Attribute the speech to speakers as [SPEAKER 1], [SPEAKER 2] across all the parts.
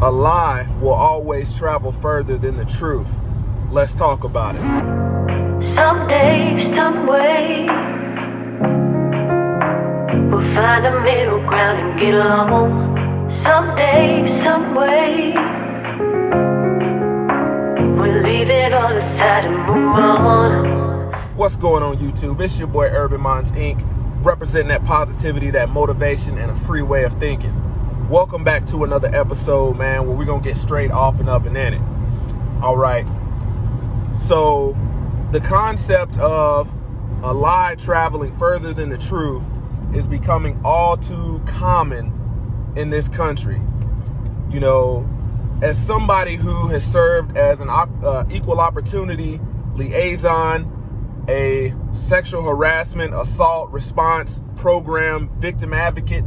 [SPEAKER 1] A lie will always travel further than the truth. Let's talk about it.
[SPEAKER 2] Someday, some way, we'll find a middle ground and get along. Someday, some way, we'll leave it all aside and move on.
[SPEAKER 1] What's going on, YouTube? It's your boy Urban Minds Inc., representing that positivity, that motivation, and a free way of thinking. Welcome back to another episode, man, where we're going to get straight off and up and in it. All right. So the concept of a lie traveling further than the truth is becoming all too common in this country. You know, as somebody who has served as an equal opportunity liaison, a sexual harassment, assault response program victim advocate,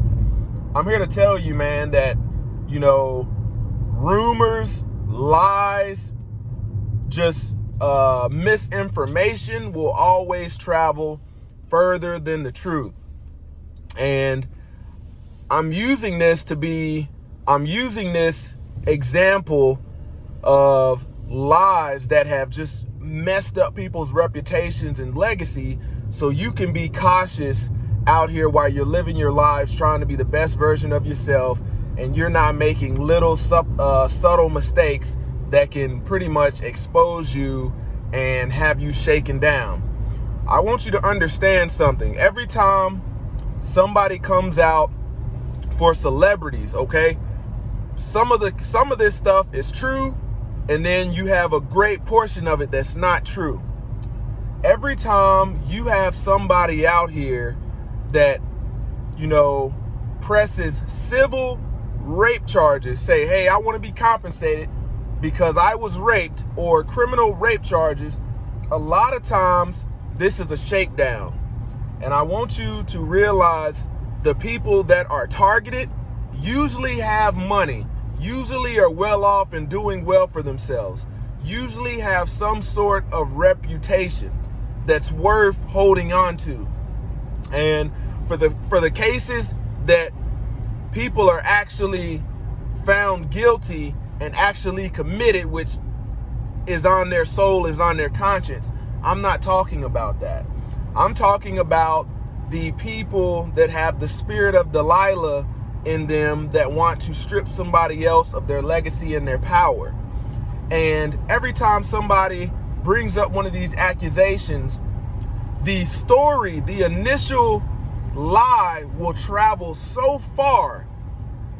[SPEAKER 1] I'm here to tell you, man, that, you know, rumors, lies, just misinformation will always travel further than the truth. And I'm using this example of lies that have just messed up people's reputations and legacy, so you can be cautious out here while you're living your lives trying to be the best version of yourself, and you're not making little subtle mistakes that can pretty much expose you and have you shaken down. I want you to understand something. Every time somebody comes out for celebrities, okay, some of this stuff is true, and then you have a great portion of it that's not true. Every time you have somebody out here that, you know, presses civil rape charges, say, hey, I want to be compensated because I was raped, or criminal rape charges, a lot of times this is a shakedown. And I want you to realize the people that are targeted usually have money, usually are well off and doing well for themselves, usually have some sort of reputation that's worth holding on to. And for the cases that people are actually found guilty and actually committed, which is on their soul, is on their conscience, I'm not talking about that. I'm talking about the people that have the spirit of Delilah in them, that want to strip somebody else of their legacy and their power. And every time somebody brings up one of these accusations, the story, the initial lie will travel so far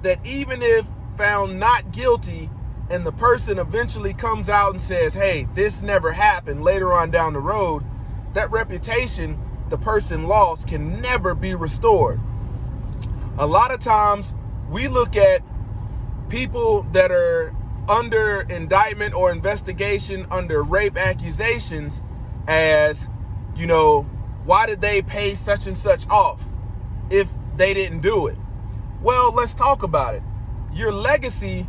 [SPEAKER 1] that even if found not guilty and the person eventually comes out and says, hey, this never happened later on down the road, that reputation the person lost can never be restored. A lot of times we look at people that are under indictment or investigation under rape accusations as, you know, why did they pay such and such off if they didn't do it? Well, let's talk about it. Your legacy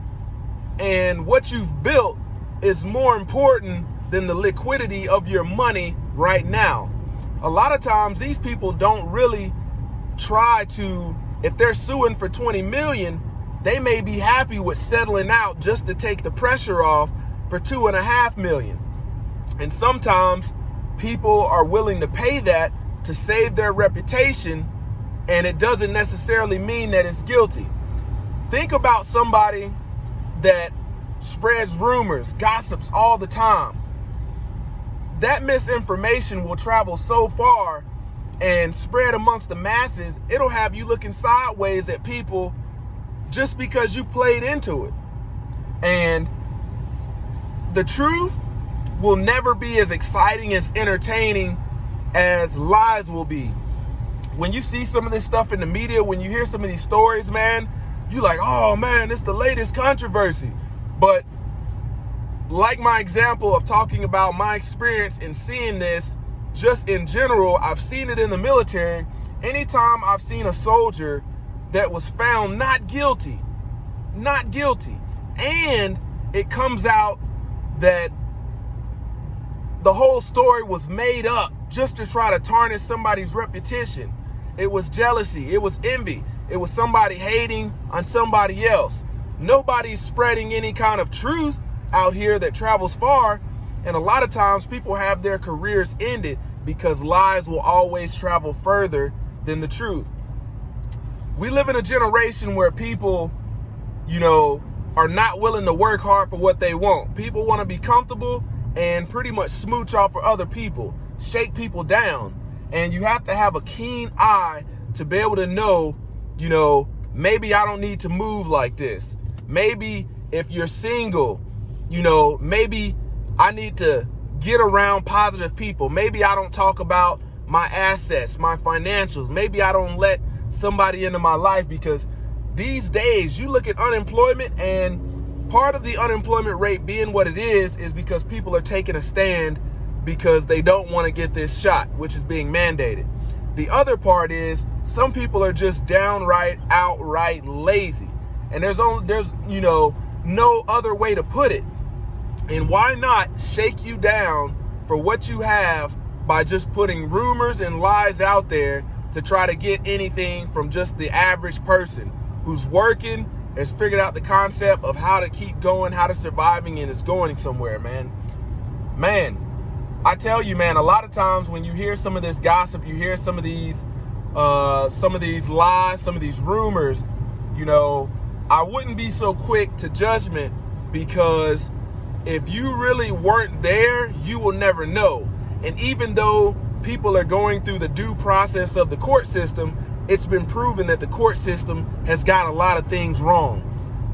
[SPEAKER 1] and what you've built is more important than the liquidity of your money right now. A lot of times these people don't really try to, if they're suing for 20 million, they may be happy with settling out just to take the pressure off for 2.5 million. And sometimes people are willing to pay that to save their reputation, and it doesn't necessarily mean that it's guilty. Think about somebody that spreads rumors, gossips all the time. That misinformation will travel so far and spread amongst the masses, it'll have you looking sideways at people just because you played into it. And the truth will never be as exciting, as entertaining as lies will be. When you see some of this stuff in the media, when you hear some of these stories, man, you like, oh man, it's the latest controversy. But like my example of talking about my experience and seeing this just in general, I've seen it in the military. Anytime I've seen a soldier that was found not guilty, and it comes out that the whole story was made up just to try to tarnish somebody's reputation. It was jealousy. It was envy. It was somebody hating on somebody else. nobody's spreading any kind of truth out here that travels far. And a lot of times people have their careers ended because lies will always travel further than the truth. We live in a generation where people, are not willing to work hard for what they want. People want to be comfortable and pretty much smooch off for other people, shake people down. And you have to have a keen eye to be able to know, maybe I don't need to move like this. Maybe if you're single, maybe I need to get around positive people. Maybe I don't talk about my assets, my financials. Maybe I don't let somebody into my life, because these days you look at unemployment, and part of the unemployment rate being what it is because people are taking a stand because they don't want to get this shot, which is being mandated. The other part is some people are just outright lazy. And there's no other way to put it. And why not shake you down for what you have by just putting rumors and lies out there to try to get anything from just the average person who's working, has figured out the concept of how to keep going, how to surviving, and is going somewhere, man. I tell you, man, a lot of times when you hear some of this gossip, you hear some of these lies, some of these rumors, I wouldn't be so quick to judgment, because if you really weren't there, you will never know. And even though people are going through the due process of the court system, it's been proven that the court system has got a lot of things wrong.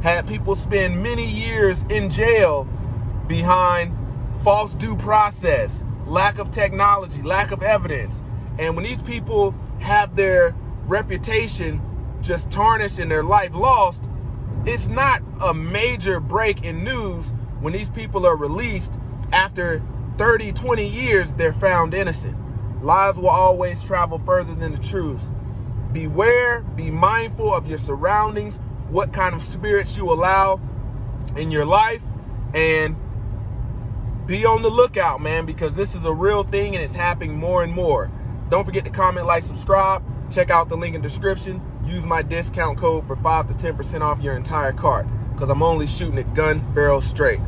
[SPEAKER 1] Had people spend many years in jail behind false due process, lack of technology, lack of evidence. And when these people have their reputation just tarnished and their life lost, it's not a major break in news when these people are released after 30, 20 years, they're found innocent. Lies will always travel further than the truth. Beware, be mindful of your surroundings, what kind of spirits you allow in your life, and be on the lookout, man, because this is a real thing and it's happening more and more. Don't forget to comment, like, subscribe. Check out the link in the description. Use my discount code for 5 to 10% off your entire cart, because I'm only shooting it gun barrel straight.